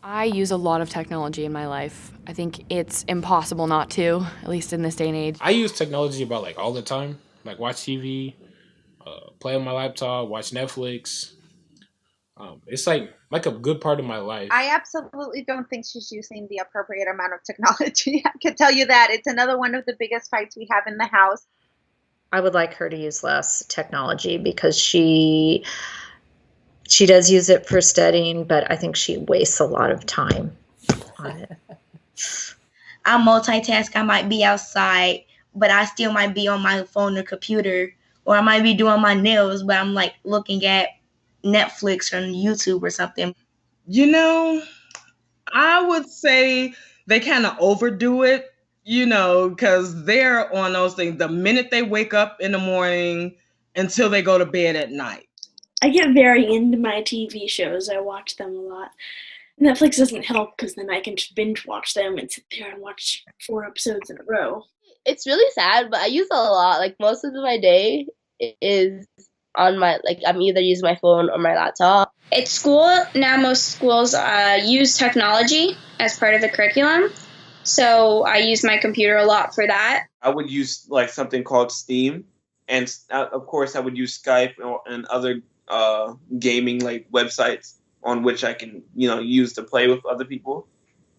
I use a lot of technology in my life. I think it's impossible not to, at least in this day and age. I use technology about like all the time, like watch TV, play on my laptop, watch Netflix. It's like a good part of my life. I absolutely don't think she's using the appropriate amount of technology. I can tell you that. It's another one of the biggest fights we have in the house. I would like her to use less technology because she does use it for studying, but I think she wastes a lot of time on it. I multitask. I might be outside, but I still might be on my phone or computer, or I might be doing my nails, but I'm like looking at Netflix or YouTube or something. You know, I would say they kind of overdo it, because they're on those things the minute they wake up in the morning until they go to bed at night. I get very into my TV shows. I watch them a lot. Netflix doesn't help because then I can just binge watch them and sit there and watch 4 episodes in a row. It's really sad, but I use it a lot. Like most of my day is on my, like I'm either using my phone or my laptop. At school, now most schools use technology as part of the curriculum. So I use my computer a lot for that. I would use like something called Steam, and of course I would use Skype and other gaming like websites on which I can use to play with other people.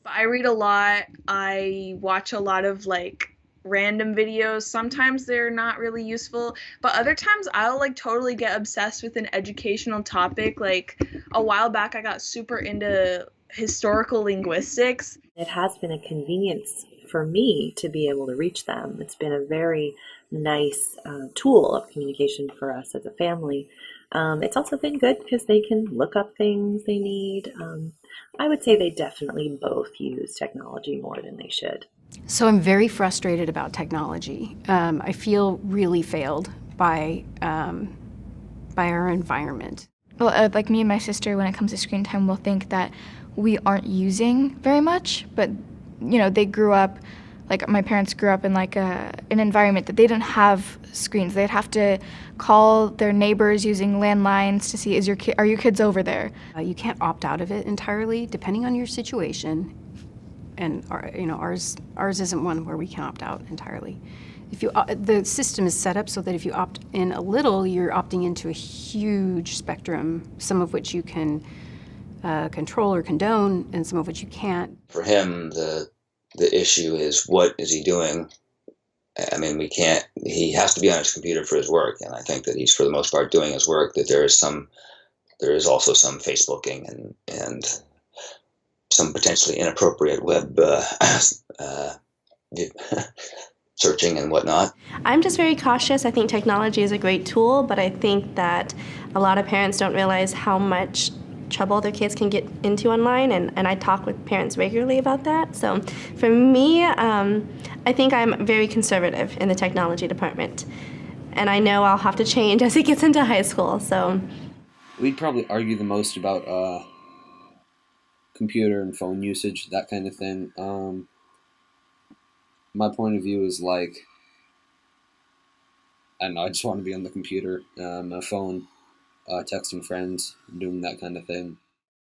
I read a lot. I watch a lot of like random videos. Sometimes they're not really useful, but other times I'll like totally get obsessed with an educational topic. Like a while back I got super into historical linguistics. It has been a convenience for me to be able to reach them. It's been a very nice tool of communication for us as a family. It's also been good because they can look up things they need. I would say they definitely both use technology more than they should. So I'm very frustrated about technology. I feel really failed by our environment. Well, like me and my sister, when it comes to screen time, we'll think that we aren't using very much, but they grew up, like my parents grew up in like an environment that they didn't have screens. They'd have to call their neighbors using landlines to see are your kids over there. You can't opt out of it entirely, depending on your situation. And ours isn't one where we can opt out entirely. If the system is set up so that if you opt in a little, you're opting into a huge spectrum, some of which you can control or condone, and some of which you can't. For him, the issue is what is he doing? I mean, he has to be on his computer for his work, and I think that he's for the most part doing his work. That there is also some Facebooking and some potentially inappropriate web searching and whatnot. I'm just very cautious. I think technology is a great tool, but I think that a lot of parents don't realize how much trouble their kids can get into online, and I talk with parents regularly about that. So for me, I think I'm very conservative in the technology department, and I know I'll have to change as he gets into high school. So we'd probably argue the most about computer and phone usage, that kind of thing. My point of view is like, I don't know, I just want to be on the computer, my phone, texting friends, doing that kind of thing.